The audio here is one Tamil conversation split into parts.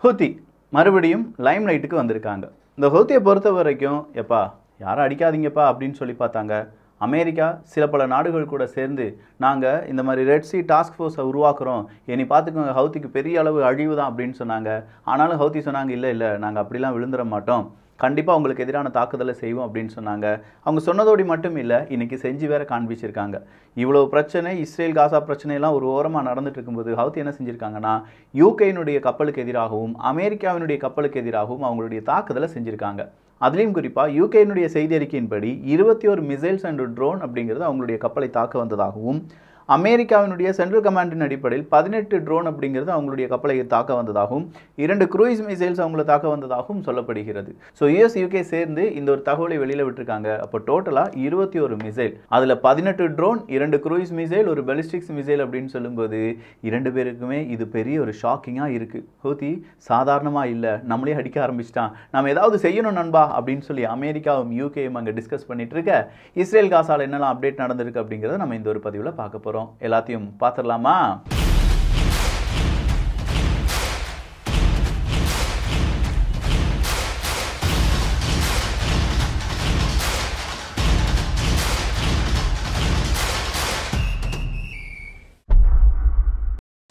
ஹூத்தி மறுபடியும் லைம் லைட்டுக்கு வந்திருக்காங்க. இந்த ஹூத்தியை பொறுத்த வரைக்கும் எப்பா யாரும் அடிக்காதீங்கப்பா அப்படின்னு சொல்லி பார்த்தாங்க. அமெரிக்கா சில பல நாடுகள் கூட சேர்ந்து நாங்கள் இந்த மாதிரி ரெட் சி டாஸ்க் ஃபோர்ஸை உருவாக்குறோம், இனி பார்த்துக்கோங்க ஹவுத்திக்கு பெரிய அளவு அழிவு தான் அப்படின்னு சொன்னாங்க. ஆனாலும் ஹவுத்தி சொன்னாங்க இல்லை இல்லை நாங்கள் அப்படிலாம் விழுந்துட மாட்டோம், கண்டிப்பாக உங்களுக்கு எதிரான தாக்குதலை செய்வோம் அப்படின்னு சொன்னாங்க. அவங்க சொன்னதோடு மட்டும் இல்லை, இன்றைக்கி செஞ்சு வேற காண்பிச்சிருக்காங்க. இவ்வளோ பிரச்சனை இஸ்ரேல் காசா பிரச்சனையெல்லாம் ஒரு ஓரமாக நடந்துட்டு இருக்கும்போது ஹவுத்தி என்ன செஞ்சுருக்காங்கன்னா யூகேனுடைய கப்பலுக்கு எதிராகவும் அமெரிக்காவினுடைய கப்பலுக்கு எதிராகவும் அவங்களுடைய தாக்குதலை செஞ்சுருக்காங்க. அதுலேயும் குறிப்பாக யூகேனுடைய செய்தி அறிக்கையின்படி 21 மிசைல்ஸ் அண்ட் ட்ரோன் அப்படிங்கிறது அவங்களுடைய கப்பலை தாக்க வந்ததாகவும், அமெரிக்காவினுடைய சென்ட்ரல் கமாண்டின் அடிப்படையில் 18 ட்ரோன் அப்படிங்கிறது அவங்களுடைய கப்பலை தாக்க வந்ததாகவும், 2 க்ரூயிஸ் மிசைல்ஸ் அவங்கள தாக்க வந்ததாகவும் சொல்லப்படுகிறது. ஸோ யூஎஸ் யூகே சேர்ந்து இந்த ஒரு தகவலை வெளியில் விட்டுருக்காங்க. அப்போ டோட்டலாக 21 மிசைல், அதில் 18 ட்ரோன், 2 க்ரூயிஸ் மிசைல், ஒரு பெலிஸ்டிக்ஸ் மிசைல் அப்படின்னு சொல்லும்போது 2 பேருக்குமே இது பெரிய ஒரு ஷாக்கிங்காக இருக்குது. ஹூத்தி சாதாரணமாக இல்லை, நம்மளே அடிக்க ஆரம்பிச்சிட்டான், நம்ம ஏதாவது செய்யணும் நண்பா அப்படின்னு சொல்லி அமெரிக்காவும் யூகேயும் அங்கே டிஸ்கஸ் பண்ணிட்டு இருக்க, இஸ்ரேல் காசால என்னெல்லாம் அப்டேட் நடந்திருக்கு அப்படிங்கிறத நம்ம இந்த ஒரு பதிவில் பார்க்க போகிறோம். எல்லாத்தையும் பார்த்துடலாமா?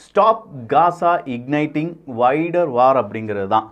ஸ்டாப் காசா இக்னைட்டிங் வைடர் வார் அப்படிங்கிறது தான்.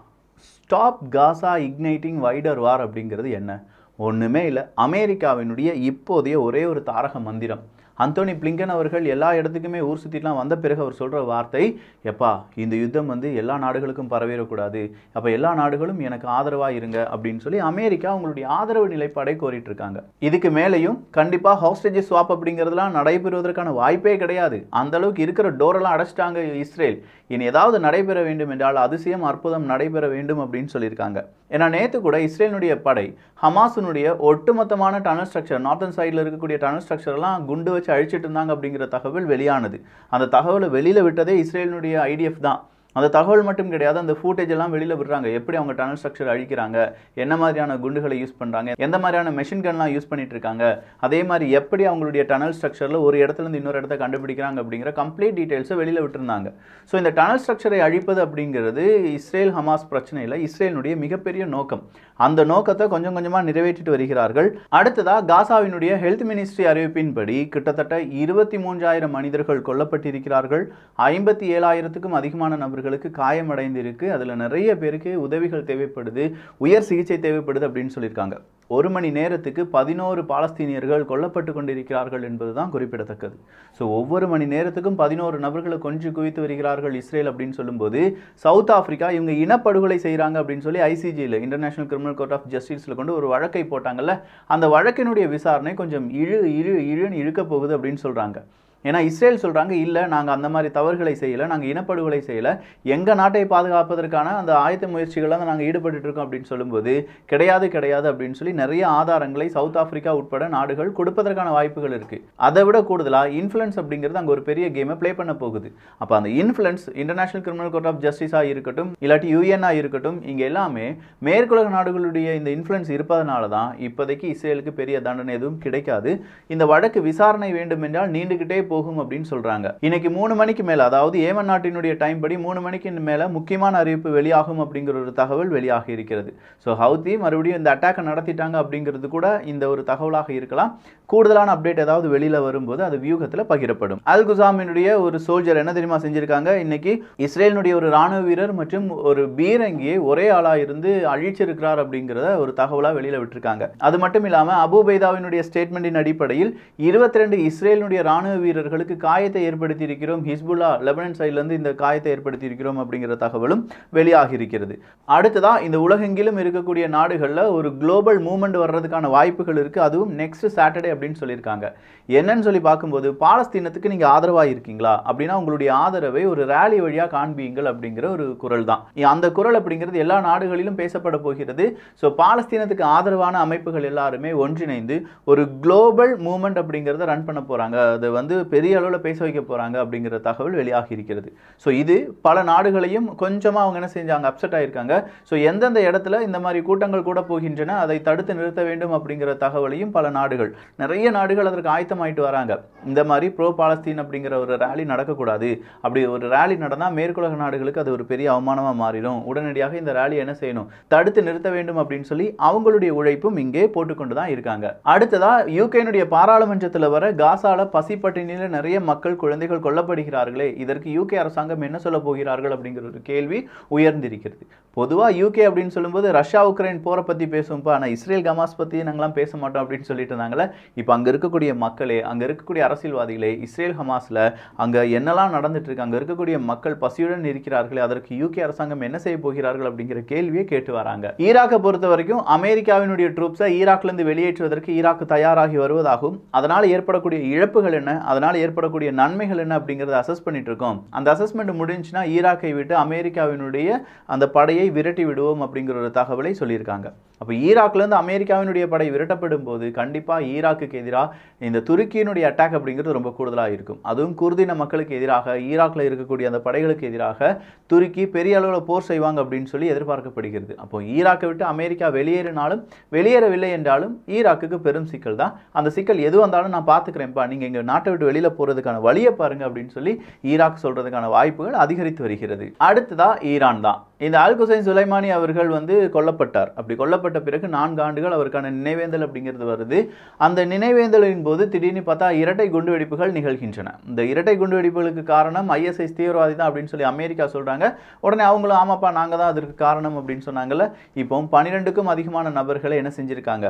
ஸ்டாப் காசா இக்னைட்டிங் வைடர் வார் அப்படிங்கிறது என்ன? ஒன்றுமே இல்லை, அமெரிக்காவினுடைய இப்போதைய ஒரே ஒரு தாரக மந்திரம். அந்தோனி பிளிங்கன் அவர்கள் எல்லா இடத்துக்குமே ஊர் சுற்றிலாம் வந்த பிறகு அவர் சொல்கிற வார்த்தை, எப்பா இந்த யுத்தம் எல்லா நாடுகளுக்கும் பரவிடக்கூடாது, அப்போ எல்லா நாடுகளும் எனக்கு ஆதரவாக இருங்க அப்படின்னு சொல்லி அமெரிக்கா அவங்களுடைய ஆதரவு நிலைப்பாடை கோரிட்டு இருக்காங்க. இதுக்கு மேலேயும் கண்டிப்பாக ஹாஸ்டேஜ் ஸ்வாப் அப்படிங்கிறதுலாம் நடைபெறுவதற்கான வாய்ப்பே கிடையாது. அந்த அளவுக்கு இருக்கிற டோரெல்லாம் அடைச்சிட்டாங்க இஸ்ரேல். இனி ஏதாவது நடைபெற வேண்டும் என்றால் அதிசயம் அற்புதம் நடைபெற வேண்டும் அப்படின்னு சொல்லியிருக்காங்க. ஏன்னா நேற்று கூட இஸ்ரேலுடைய படை ஹமாஸினுடைய ஒட்டுமொத்தமான டனல் ஸ்ட்ரக்சர், நார்த்தன் சைடில் இருக்கக்கூடிய டனல் ஸ்ட்ரக்சர்லாம் குண்டு வச்சு அழிச்சிட்டு இருந்தாங்க அப்படிங்கிற தகவல் வெளியானது. அந்த தகவலை வெளியில் விட்டதே இஸ்ரேலினுடைய ஐடிஎஃப் தான். அந்த தகவல் மட்டும் கிடையாது, அந்த ஃபூட்டேஜ் எல்லாம் வெளியில் விடுறாங்க. எப்படி அவங்க டனல் ஸ்ட்ரக்சர் அழிக்கிறாங்க, என்ன மாதிரியான குண்டுகளை யூஸ் பண்ணுறாங்க, எந்த மாதிரியான மெஷின் கன்லாம் யூஸ் பண்ணிட்டு இருக்காங்க, அதே மாதிரி எப்படி அவங்களுடைய டனல் ஸ்ட்ரக்சரில் ஒரு இடத்துலேருந்து இன்னொரு இடத்த கண்டுபிடிக்கிறாங்க அப்படிங்கிற கம்ப்ளீட் டீட்டெயில்ஸை வெளியில் விட்டுருந்தாங்க. ஸோ இந்த டனல் ஸ்ட்ரக்சரை அழிப்பது அப்படிங்கிறது இஸ்ரேல் ஹமாஸ் பிரச்சனையில் இஸ்ரேலினுடைய மிகப்பெரிய நோக்கம். அந்த நோக்கத்தை கொஞ்சம் கொஞ்சமாக நிறைவேற்றிட்டு வருகிறார்கள். அடுத்ததாக காசாவினுடைய ஹெல்த் மினிஸ்ட்ரி அறிவிப்பின்படி கிட்டத்தட்ட 23,000 மனிதர்கள் கொல்லப்பட்டிருக்கிறார்கள், 57,000க்கும் அதிகமான நபர்கள் காயமடைந்திருக்கு. அதுல நிறைய பேருக்கு உதவிகள் தேவைப்படுது, உயர் சிகிச்சை தேவைப்படுது அப்படின்னு சொல்லியிருக்காங்க. ஒரு மணி நேரத்துக்கு 11 பாலஸ்தீனியர்கள் கொல்லப்பட்டு கொண்டிருக்கிறார்கள் என்பதுதான் குறிப்பிடத்தக்கது. ஸோ ஒவ்வொரு மணி நேரத்துக்கும் 11 நபர்களை கொஞ்சம் குவித்து வருகிறார்கள் இஸ்ரேல் அப்படின்னு சொல்லும்போது, சவுத் ஆப்பிரிக்கா இவங்க இனப்படுகொலை செய்கிறாங்க அப்படின்னு சொல்லி ஐசிஜியில், இன்டர்நேஷனல் கிரிமினல் கோர்ட் ஆஃப் ஜஸ்டிஸில் கொண்டு ஒரு வழக்கை போட்டாங்கல்ல, அந்த வழக்கினுடைய விசாரணை கொஞ்சம் இழுன்னு இழுக்க போகுது அப்படின்னு சொல்கிறாங்க. ஏன்னா இஸ்ரேல் சொல்கிறாங்க, இல்லை நாங்கள் அந்த மாதிரி தவறுகளை செய்யலை, நாங்கள் இனப்படுகொலை செய்யலை, எங்கள் நாட்டை பாதுகாப்பதற்கான அந்த ஆயத்த முயற்சிகளை தான் நாங்கள் ஈடுபட்டு இருக்கோம் அப்படின்னு சொல்லும்போது கிடையாது அப்படின்னு சொல்லி நிறைய ஆதாரங்களை சவுத் ஆப்பிரிக்கா உட்பட நாடுகள் கொடுப்பதற்கான வாய்ப்புகள் இருக்குது. அதை விட கூடுதலாக இன்ஃப்ளூயன்ஸ் அப்படிங்கிறது அங்கே ஒரு பெரிய கேமை ப்ளே பண்ண போகுது. அப்போ அந்த influence international criminal court of ஜஸ்டிஸாக இருக்கட்டும், இல்லாட்டி யூஎன்னாக இருக்கட்டும், இங்கே எல்லாமே மேற்குலக நாடுகளுடைய இந்த இன்ஃப்ளூயன்ஸ் இருப்பதனால தான் இப்போதைக்கு இஸ்ரேலுக்கு பெரிய தண்டனை எதுவும் கிடைக்காது. இந்த வழக்கு விசாரணை வேண்டும் என்றால் நீண்டுகிட்டே போகும் அப்படின்னு சொல்றாங்க. இன்னைக்கு 3 மணிக்கு மேல, அதாவது ஏமன் நாட்டினுடைய டைம் படி 3 மணிக்கு மேல முக்கியமான அறிவிப்பு வெளியாகும் அப்படிங்கிற ஒரு தகவல் வெளியாகி இருக்கிறது. ஸோ ஹவுத்தி மறுபடியும் இந்த அட்டாக்கை நடத்திட்டாங்க அப்படிங்கிறது கூட இந்த ஒரு தகவலாக இருக்கலாம். கூடுதலான அப்டேட் ஏதாவது வெளியில வரும்போது அது வியூகத்தில் பகிரப்படும். அல் குசாமினுடைய ஒரு சோல்ஜர் என்ன தெரியுமா செஞ்சிருக்காங்க, இன்னைக்கு இஸ்ரேலினுடைய ஒரு ராணுவ வீரர் மற்றும் ஒரு பீரங்கியை ஒரே ஆளா இருந்து அழிச்சிருக்கிறார் அப்படிங்கிறத ஒரு தகவலா வெளியில விட்டுருக்காங்க. அது மட்டும் இல்லாம அபு பைதாவினுடைய ஸ்டேட்மெண்டின் அடிப்படையில் 22 இஸ்ரேலினுடைய ராணுவ வீரர்களுக்கு காயத்தை ஏற்படுத்தி இருக்கிறோம், ஹிஸ்புல்லா லெபனான் சைடுல இருந்து இந்த காயத்தை ஏற்படுத்தி இருக்கிறோம் அப்படிங்கிற தகவலும் வெளியாகி இருக்கிறது. அடுத்ததா இந்த உலகெங்கிலும் இருக்கக்கூடிய நாடுகள்ல ஒரு குளோபல் மூவ்மெண்ட் வர்றதுக்கான வாய்ப்புகள் இருக்கு, அதுவும் நெக்ஸ்ட் சாட்டர்டே அப்படின்னு சொல்லியிருக்காங்க. என்னன்னு சொல்லி பார்க்கும்போது, பாலஸ்தீனத்துக்கு நீங்க ஆதரவாக இருக்கீங்களா அப்படின்னா உங்களுடைய ஆதரவை ஒரு ரேலி வழியா காண்பீங்கள் அப்படிங்கிற ஒரு குரல் தான். அந்த குரல் அப்படிங்கிறது எல்லா நாடுகளிலும் பேசப்பட போகிறது. ஸோ பாலஸ்தீனத்துக்கு ஆதரவான அமைப்புகள் எல்லாருமே ஒன்றிணைந்து ஒரு குளோபல் மூவ்மெண்ட் அப்படிங்கிறத ரன் பண்ண போறாங்க. அது பெரிய அளவில் பேச வைக்க போகிறாங்க அப்படிங்கிற தகவல் வெளியாகி இருக்கிறது. ஸோ இது பல நாடுகளையும் கொஞ்சமாக அவங்க என்ன செஞ்சாங்க, அப்செட் ஆகியிருக்காங்க. ஸோ எந்தெந்த இடத்துல இந்த மாதிரி கூட்டங்கள் கூட போகின்றன, அதை தடுத்து நிறுத்த வேண்டும் அப்படிங்கிற தகவலையும் பல நாடுகள், நிறைய நாடுகள் அதற்கு ஆயத்தமாயிட்டு வராங்க. இந்த மாதிரி ப்ரோ பாலஸ்தீன் அப்படிங்கிற ஒரு ரேலி நடக்கக்கூடாது, அப்படி ஒரு ரேலி நடந்தால் மேற்குலக நாடுகளுக்கு அது ஒரு பெரிய அவமானமாக மாறிடும், உடனடியாக இந்த ரேலி என்ன செய்யணும், தடுத்து நிறுத்த வேண்டும் அப்படின்னு சொல்லி அவங்களுடைய உழைப்பும் இங்கே போட்டுக்கொண்டு தான் இருக்காங்க. அடுத்ததா யூகேனுடைய பாராளுமன்றத்தில் வர காசால பசிப்பட்டினியில் நிறைய மக்கள், குழந்தைகள் கொல்லப்படுகிறார்களே, இதற்கு யூகே அரசாங்கம் என்ன சொல்ல போகிறார்கள் அப்படிங்கிற ஒரு கேள்வி உயர்ந்திருக்கிறது. பொதுவாக யூகே அப்படின்னு சொல்லும்போது ரஷ்யா உக்ரைன் போரை பற்றி பேசுவோம்ப்பா, ஆனால் இஸ்ரேல் ஹமாஸ் பற்றி நாங்களாம் பேச மாட்டோம் அப்படின்னு சொல்லிட்டு இருந்தாங்களே. இப்போ அங்கே இருக்கக்கூடிய மக்களே, அங்கே இருக்கக்கூடிய அரசியல்வாதிகளே, இஸ்ரேல் ஹமாஸில் அங்கே என்னெல்லாம் நடந்துட்டு இருக்கு, அங்கே இருக்கக்கூடிய மக்கள் பசியுடன் இருக்கிறார்களே, அதற்கு யூகே அரசாங்கம் என்ன செய்ய போகிறார்கள் அப்படிங்கிற கேள்வியை கேட்டு வராங்க. ஈராக்கை பொறுத்த வரைக்கும் அமெரிக்காவினுடைய ட்ரூப்ஸை ஈராக்லேருந்து வெளியேற்றுவதற்கு ஈராக் தயாராகி வருவதாகவும், அதனால் ஏற்படக்கூடிய இழப்புகள் என்ன, அதனால் ஏற்படக்கூடிய நன்மைகள் என்ன அப்படிங்கிறத அசஸ் பண்ணிட்டு இருக்கோம். அந்த அசஸ்மெண்ட் முடிஞ்சுன்னா ஈராக்கை விட்டு அமெரிக்காவினுடைய அந்த படையை விரட்டி விடுவோம் அப்படிங்கிற ஒரு தகவலை சொல்லியிருக்காங்க. அப்போ ஈராக்லேருந்து அமெரிக்காவினுடைய படை விரட்டப்படும் போது கண்டிப்பாக ஈராக்குக்கு எதிராக இந்த துருக்கியினுடைய அட்டாக் அப்படிங்கிறது ரொம்ப கூடுதலாக இருக்கும். அதுவும் குர்தின மக்களுக்கு எதிராக, ஈராக்கில் இருக்கக்கூடிய அந்த படைகளுக்கு எதிராக துருக்கி பெரிய அளவில் போர் செய்வாங்க அப்படின்னு சொல்லி எதிர்பார்க்கப்படுகிறது. அப்போ ஈராக்கை விட்டு அமெரிக்கா வெளியேறினாலும், வெளியேறவில்லை என்றாலும் ஈராக்குக்கு பெரும் சிக்கல் தான். அந்த சிக்கல் எது வந்தாலும் நான் பார்த்துக்கிறேன்ப்பா, நீங்கள் எங்கள் நாட்டை விட்டு வெளியில் போகிறதுக்கான வழியை பாருங்க அப்படின்னு சொல்லி ஈராக் சொல்றதுக்கான வாய்ப்புகள் அதிகரித்து வருகிறது. அடுத்ததா ஈரான் தான். இந்த அல் குசைன் சுலைமானி அவர்கள் கொல்லப்பட்டார். அப்படி கொல்லப்பட்ட பிறகு 4 ஆண்டுகள் அவருக்கான நினைவேந்தல் அப்படிங்கிறது வருது. அந்த நினைவேந்தலின் போது திடீர்னு பார்த்தா இரட்டை குண்டுவெடிப்புகள் நிகழ்கின்றன. இந்த இரட்டை குண்டுவெடிப்புகளுக்கு காரணம் ISIS தீவிரவாதி தான் அப்படின்னு சொல்லி அமெரிக்கா சொல்றாங்க. உடனே அவங்களும் ஆமாப்பா நாங்கள் தான் அதற்கு காரணம் அப்படின்னு சொன்னாங்கல்ல. இப்போ 12க்கும் அதிகமான நபர்களை என்ன செஞ்சிருக்காங்க,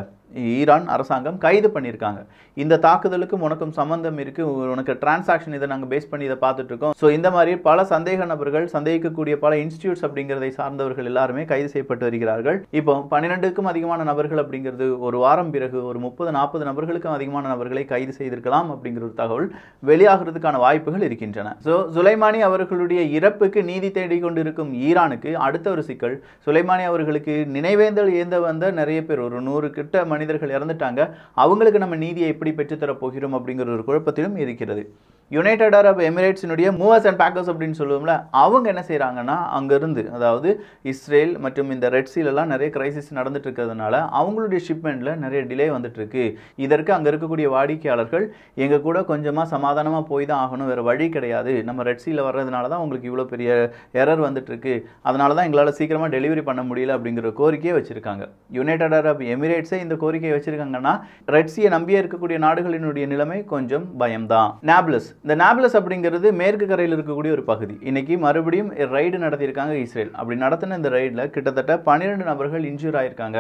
ஈரான் அரசாங்கம் கைது பண்ணியிருக்காங்க. இந்த தாக்குதலுக்கும் உனக்கும் சம்பந்தம் இருக்கு, உனக்கு டிரான்சாக்ஷன் இதை நாங்கள் பேஸ் பண்ணி இதை பார்த்துட்டு இருக்கோம். ஸோ இந்த மாதிரி பல சந்தேக நபர்கள், சந்தேகிக்கக்கூடிய பல இன்ஸ்டிடியூட்ஸ் அப்படிங்கிறதை சார்ந்தவர்கள் எல்லாருமே கைது செய்யப்பட்டு வருகிறார்கள். இப்போ 12க்கும் அதிகமான நபர்கள் அப்படிங்கிறது ஒரு வாரம் பிறகு ஒரு 30-40 நபர்களுக்கும் அதிகமான நபர்களை கைது செய்திருக்கலாம் அப்படிங்கிற ஒரு தகவல் வெளியாகிறதுக்கான வாய்ப்புகள் இருக்கின்றன. ஸோ சுலைமானி அவர்களுடைய இறப்புக்கு நீதி தேடிக் கொண்டிருக்கும் ஈரானுக்கு அடுத்த ஒரு சிக்கல், சுலைமானி அவர்களுக்கு நினைவேந்தல் ஏந்த வந்த நிறைய பேர், ஒரு 100 கிட்ட மனிதர்கள் இறந்துட்டாங்க, அவங்களுக்கு நம்ம நீதியை எப்படி பெற்றுத்தர போகிறோம் அப்படிங்கிற ஒரு குழப்பத்திலும் இருக்கிறது. யுனைடெட் அரப் எமிரேட்ஸினுடைய மூவர்ஸ் அண்ட் பேக்கர்ஸ் அப்படின்னு சொல்லுவோம்ல, அவங்க என்ன செய்கிறாங்கன்னா அங்கேருந்து, அதாவது இஸ்ரேல் மற்றும் இந்த ரெட் சீலெல்லாம் நிறைய கிரைசிஸ் நடந்துட்டு இருக்கிறதுனால அவங்களுடைய ஷிப்மெண்ட்டில் நிறைய டிலே வந்துட்டு இருக்கு. இதற்கு அங்கே இருக்கக்கூடிய வாடிக்கையாளர்கள் எங்கள் கூட கொஞ்சமாக சமாதானமாக போய் தான் ஆகணும், வேறு வழி கிடையாது, நம்ம ரெட் சீல வர்றதுனால தான் உங்களுக்கு இவ்வளோ பெரிய எரர் வந்துட்டு இருக்கு, அதனால தான் எங்களால் சீக்கிரமாக டெலிவரி பண்ண முடியல அப்படிங்கிற கோரிக்கையை வச்சிருக்காங்க. யுனைடெட் அரப் எமிரேட்ஸே இந்த கோரிக்கையை வச்சிருக்காங்கன்னா ரெட் சீயை நம்பியே இருக்கக்கூடிய நாடுகளினுடைய நிலைமை கொஞ்சம் பயம்தான். நாப்லஸ், இந்த நாப்லஸ் அப்படிங்கிறது மேற்கு கரையில் இருக்கக்கூடிய ஒரு பகுதி. இன்னைக்கு மறுபடியும் ரைடு நடத்தியிருக்காங்க இஸ்ரேல். அப்படி நடத்தின இந்த ரைடில் கிட்டத்தட்ட 12 நபர்கள் இன்ஜூர் ஆயிருக்காங்க,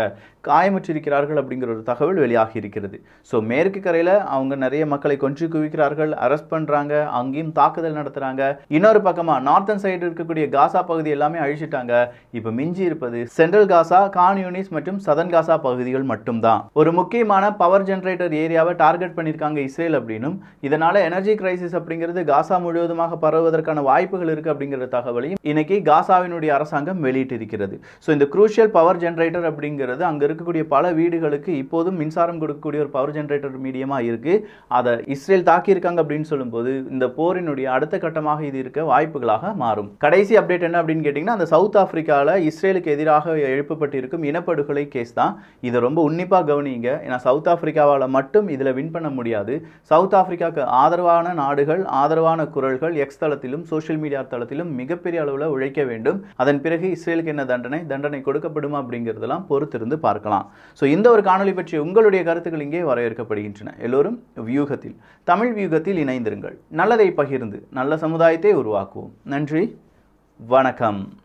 காயமுற்றிருக்கிறார்கள் அப்படிங்கிற ஒரு தகவல் வெளியாகி இருக்கிறது. ஸோ மேற்கு கரையில் அவங்க நிறைய மக்களை கொன்று குவிக்கிறார்கள், அரெஸ்ட் பண்ணுறாங்க, அங்கேயும் தாக்குதல் நடத்துகிறாங்க. இன்னொரு பக்கமாக நார்த்தன் சைடு இருக்கக்கூடிய காசா பகுதி எல்லாமே அழிச்சிட்டாங்க. இப்போ மிஞ்சி இருப்பது சென்ட்ரல் காசா, கான் யூனிஸ் மற்றும் சதன் காசா பகுதிகள் மட்டும்தான். ஒரு முக்கியமான பவர் ஜெனரேட்டர் ஏரியாவை டார்கெட் பண்ணியிருக்காங்க இஸ்ரேல் அப்படின்னும், இதனால எனர்ஜி கிரைசிஸ் அப்படிங்கிறது காசா முழுவதுமாக பரவுவதற்கான வாய்ப்புகள் இருக்கு அப்படிங்கிற தகவலையும் இன்னைக்கு காசாவினுடைய அரசாங்கம் வெளியிட்டு இருக்கிறது. ஸோ இந்த குரூஷியல் பவர் ஜெனரேட்டர் அப்படிங்கிறது அங்க இருக்கக்கூடிய பல வீடுகளுக்கு இப்போதும் மின்சாரம் கொடுக்கக்கூடிய ஒரு பவர் ஜெனரேட்டர் மீடியமா இருக்கு. அதை இஸ்ரேல் தாக்கியிருக்காங்க அப்படின்னு சொல்லும்போது இந்த போரினுடைய அடுத்த கட்டமாக இது இருக்க வாய்ப்புகளாக மாறும். கடைசி அப்டேட் என்ன அப்படின்னு கேட்டீங்கன்னா, அந்த சவுத் ஆப்பிரிக்காவில் இஸ்ரேலுக்கு எதிராக எழுப்பப்பட்டு இருக்கும் இனப்படுகொலை கேஸ் தான். இதை ரொம்ப உன்னிப்பாக கவனிங்க. ஏன்னா சவுத் ஆப்பிரிக்காவால் மட்டும் இதில் வின் பண்ண முடியாது. சவுத் ஆப்பிரிக்காவுக்கு ஆதரவான நாடுகள், ஆதரவான குரல்கள் எக்ஸ் தளத்திலும் சோஷியல் மீடியா தளத்திலும் மிகப்பெரிய அளவில் உழைக்க வேண்டும். அதன் பிறகு இஸ்ரேலுக்கு என்ன தண்டனை கொடுக்கப்படுமா அப்படிங்கிறதெல்லாம் பொறுத்திருந்து பார்க்கலாம். ஸோ இந்த ஒரு காணொலி பற்றி உங்களுடைய கருத்துக்கள் இங்கே வரவேற்கப்படுகின்றன. எல்லோரும் வியூகத்தில், தமிழ் வியூகத்தில் இணைந்திருங்கள். நல்லதை பகிர்ந்து நல்ல சமுதாயத்தை உருவாக்குவோம். நன்றி, வணக்கம்.